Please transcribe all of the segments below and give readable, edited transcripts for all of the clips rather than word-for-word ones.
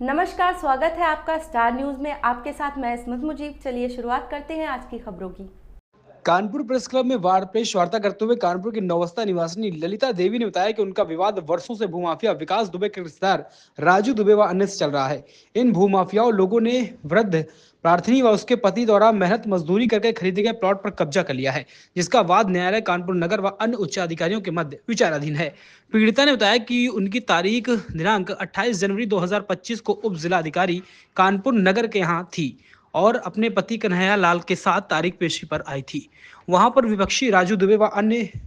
नमस्कार, स्वागत है आपका स्टार न्यूज में। आपके साथ मैं इस्मत मुजीब। चलिए शुरुआत करते हैं आज की खबरों की। कानपुर प्रेस क्लब में प्रेस वार्ता करते हुए कानपुर की नौवस्था निवासिनी ललिता देवी ने बताया कि उनका विवाद वर्षों से भूमाफिया विकास दुबे के रिश्तेदार राजू दुबे व अन्य से चल रहा है। इन भूमाफियाओं लोगों ने वृद्ध प्रार्थनी व उसके पति द्वारा मेहनत मजदूरी करके खरीदे गए प्लॉट पर कब्जा कर लिया है, जिसका वाद न्यायालय कानपुर नगर व अन्य उच्च अधिकारियों के मध्य विचाराधीन है। पीड़िता ने बताया कि उनकी तारीख दिनांक 28 जनवरी 2025 को उप जिलाधिकारी कानपुर नगर के यहाँ थी और अपने पति कन्हैया लाल के साथ तारीख पेशी पर आई थी। वहां पर विपक्षी राजू दुबे व अन्य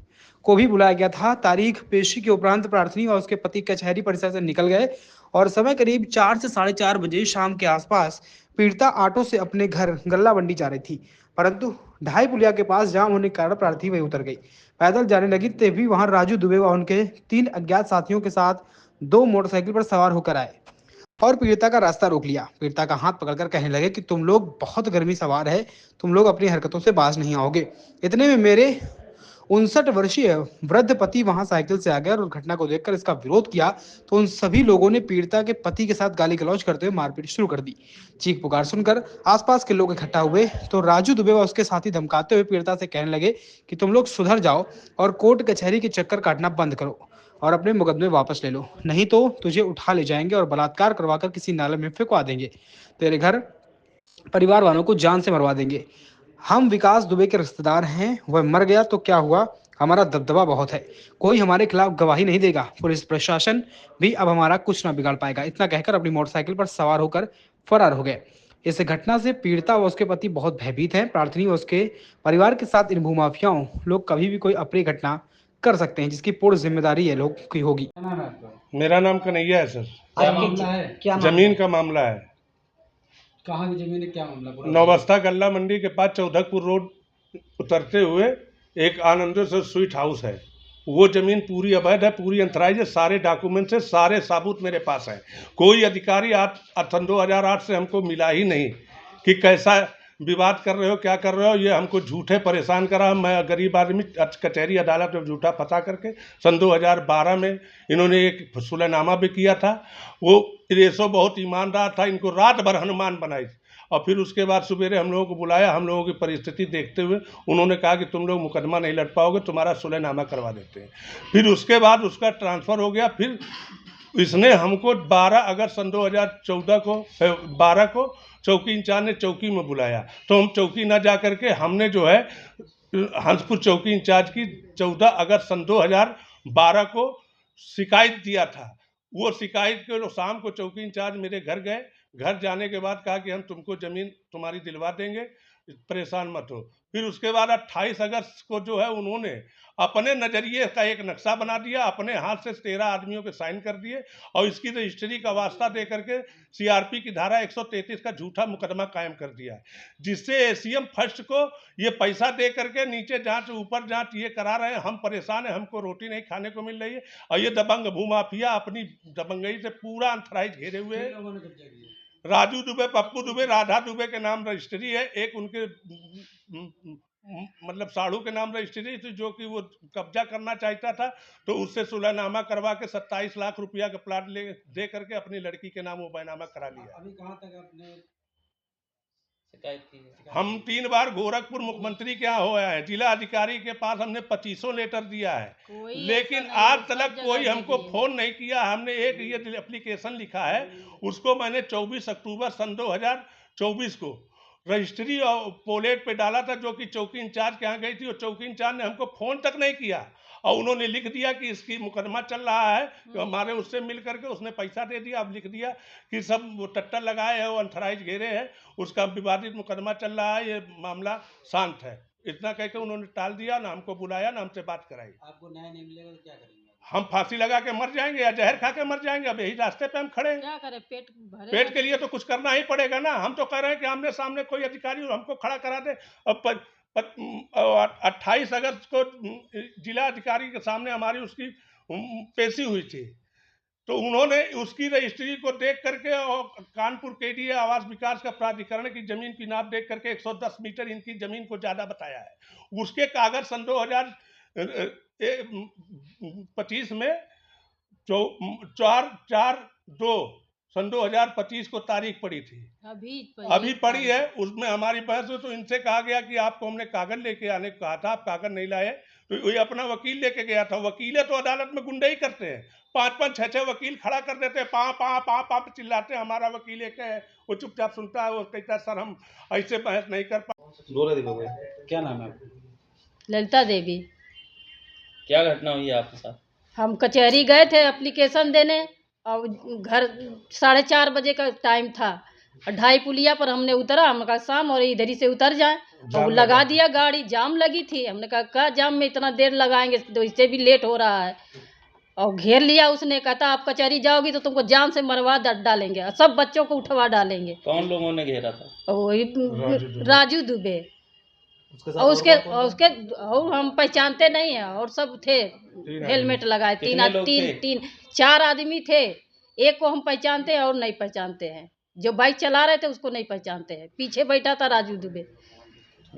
को भी बुलाया गया था। तारीख पेशी के उपरांत प्रार्थनी और उसके पति कचहरी परिसर से निकल गए और समय करीब 4 से 4:30 बजे शाम के आसपास पीड़िता ऑटो से अपने घर गल्ला मंडी जा रही थी, परंतु ढाई पुलिया के पास जाम होने के कारण प्रार्थनी वहीं उतर गई। पैदल जाने लगी तभी वहां राजू दुबे व उनके 3 अज्ञात साथियों के साथ 2 मोटरसाइकिल पर सवार होकर आए और पीड़िता का रास्ता रोक लिया। पीड़िता का हाथ पकड़कर कहने लगे कि तुम लोग बहुत गर्मी सवार है, तुम लोग अपनी हरकतों से बाज नहीं आओगे। इतने में मेरे 59 वर्षीय वृद्ध पति वहां साइकिल से आ गए और उस घटना को देखकर इसका विरोध किया, तो उन सभी लोगों ने पीड़िता के पति के साथ गाली गलौज करते हुए मारपीट शुरू कर दी। चीख पुकार सुनकर आसपास के लोग इकट्ठा हुए तो राजू दुबे व उसके साथी धमकाते हुए पीड़िता से कहने लगे कि तुम लोग सुधर जाओ और कोर्ट कचहरी के चक्कर काटना बंद करो और अपने मुकदमे वापस ले लो, नहीं तो तुझे उठा ले जाएंगे और बलात्कार करवाकर किसी नाले में फेंकवा देंगे। तेरे घर परिवार वालों को जान से मरवा देंगे। हम विकास दुबे के रिश्तेदार हैं, वह मर गया तो क्या हुआ, हमारा दबदबा बहुत है, कोई हमारे खिलाफ गवाही नहीं देगा, पुलिस प्रशासन भी अब हमारा कुछ ना बिगाड़ पाएगा। इतना कहकर अपनी मोटरसाइकिल पर सवार होकर फरार हो गए। इस घटना से पीड़िता व उसके पति बहुत भयभीत हैं। प्रार्थनी व उसके परिवार के साथ इन भूमाफियाओं लोग कभी भी कोई अप्रिय घटना कर सकते हैं, जिसकी पूर्ण जिम्मेदारी ये लोग की होगी। मेरा नाम कन्हैया है सर। क्या मामला है? क्या जमीन का मामला है। कहाँ की जमीन है? क्या मामला पूरा? नौबस्ता गल्ला मंडी के पास चौधकपुर रोड उतरते हुए एक आनंदेश्वर स्वीट हाउस है। वो जमीन पूरी अवैध है, पूरी अंतराइज है, सारे डॉक्यूमेंट्स है, सारे सबूत मेरे पास है। कोई अधिकारी आज सन 2008 से हमको मिला ही नहीं कि कैसा विवाद कर रहे हो, क्या कर रहे हो। ये हमको झूठे परेशान करा। मैं गरीब आदमी कचहरी अदालत में झूठा पता करके सन 2012 में इन्होंने एक सुलहनामा भी किया था। वो रेशो बहुत ईमानदार था, इनको रात भर हनुमान बनाई और फिर उसके बाद सवेरे हम लोगों को बुलाया। हम लोगों की परिस्थिति देखते हुए उन्होंने कहा कि तुम लोग मुकदमा नहीं लड़ पाओगे, तुम्हारा सुलहनामा करवा देते हैं। फिर उसके बाद उसका ट्रांसफ़र हो गया। फिर इसने हमको 12 अगस्त सन 2014 को 12 को चौकी इंचार्ज ने चौकी में बुलाया, तो हम चौकी ना जा करके हमने जो है हंसपुर चौकी इंचार्ज की 14 अगस्त सन 2012 को शिकायत दिया था। वो शिकायत के शाम को चौकी इंचार्ज मेरे घर गए। घर जाने के बाद कहा कि हम तुमको ज़मीन तुम्हारी दिलवा देंगे, परेशान मत हो। फिर उसके बाद 28 अगस्त को जो है उन्होंने अपने नज़रिए का एक नक्शा बना दिया, अपने हाथ से 13 आदमियों के साइन कर दिए और इसकी रजिस्ट्री का वास्ता दे करके सीआरपी की धारा 133 का झूठा मुकदमा कायम कर दिया है, जिससे एसीएम फर्स्ट को ये पैसा दे करके नीचे जांच ऊपर जांच ये करा रहे हैं। हम परेशान हैं, हमको रोटी नहीं खाने को मिल रही है और ये दबंग भूमाफिया अपनी दबंगई से पूरा अंतराइज घेरे हुए हैं। राजू दुबे, पप्पू दुबे, राधा दुबे के नाम रजिस्ट्री है। एक उनके मतलब साड़ू के नाम रजिस्ट्री थी, जो कि वो कब्जा करना चाहता था, तो उससे सुलहनामा करवा के 27 लाख रुपया का प्लाट दे करके अपनी लड़की के नाम वो बैनामा करा लिया। अभी कहाँ तक आपने शिकायत की है? हम 3 बार गोरखपुर मुख्यमंत्री के यहाँ हो आए हैं, जिला अधिकारी के पास हमने 25 लेटर दिया है, लेकिन आज तक कोई हमको फोन नहीं किया। हमने एक ये एप्लीकेशन लिखा है, उसको मैंने 24 अक्टूबर सन 2024 को रजिस्ट्री और पोलेट पे डाला था, जो कि चौकी इंचार्ज के यहाँ गई थी। और चौकी इंचार्ज ने हमको फ़ोन तक नहीं किया और उन्होंने लिख दिया कि इसकी मुकदमा चल रहा है। तो हमारे उससे मिल करके उसने पैसा दे दिया। अब लिख दिया कि सब वो टट्टर लगाए हैं, वो अनथराइज घेरे हैं, उसका विवादित मुकदमा चल रहा है, ये मामला शांत है। इतना कह के उन्होंने टाल दिया, ना हमको बुलाया ना हमसे बात कराई। आपको न्याय नहीं मिलेगा तो क्या करेंगे? हम फांसी लगा के मर जाएंगे या जहर खा के मर जाएंगे। अब यही रास्ते पे हम खड़े हैं। क्या करें, पेट के लिए तो कुछ करना ही पड़ेगा ना। हम तो कह रहे हैं कि आमने सामने कोई अधिकारी हमको खड़ा करा दे। अब 28 अगस्त को जिला अधिकारी के सामने हमारी उसकी पेशी हुई थी, तो उन्होंने उसकी रजिस्ट्री को देख करके और कानपुर केडीए आवास विकास का प्राधिकरण की जमीन की नाप देख करके 110 मीटर इनकी जमीन को ज़्यादा बताया है। उसके कागज सन 2025 में 4/4/2 सन 2025 को तारीख पड़ी थी, अभी पड़ी है। उसमें हमारी बहस हुई तो इनसे कहा गया कि आपको हमने कागज लेके आने को कहा था, आप कागज नहीं लाए, तो ये अपना वकील लेके गया था। वकील तो अदालत में गुंडे ही करते हैं, 5-5 6-6 वकील खड़ा कर देते हैं, पा चिल्लाते हैं। हमारा वकील एक है, वो चुपचाप सुनता है और कहता है सर हम ऐसे बहस नहीं कर पा। क्या नाम है आपका? ललिता देवी। क्या घटना हुई है आपके साथ? हम कचहरी गए थे एप्लीकेशन देने और घर 4:30 बजे का टाइम था। 2:30 पुलिया पर हमने उतरा, हमने कहा शाम और इधर ही से उतर जाए, और वो लगा दिया गाड़ी, जाम लगी थी। हमने कहा जाम में इतना देर लगाएंगे तो इससे भी लेट हो रहा है, और घेर लिया उसने। कहता आप कचहरी जाओगी तो तुमको जाम से मरवा डालेंगे और सब बच्चों को उठवा डालेंगे। कौन लोगों ने घेरा था? वही राजू दुबे और उसके और हम पहचानते नहीं है, और सब थे हेलमेट लगाए। तीन 4 आदमी थे, एक को हम पहचानते हैं और नहीं पहचानते हैं। जो बाइक चला रहे थे उसको नहीं पहचानते हैं। पीछे बैठा था राजू दुबे।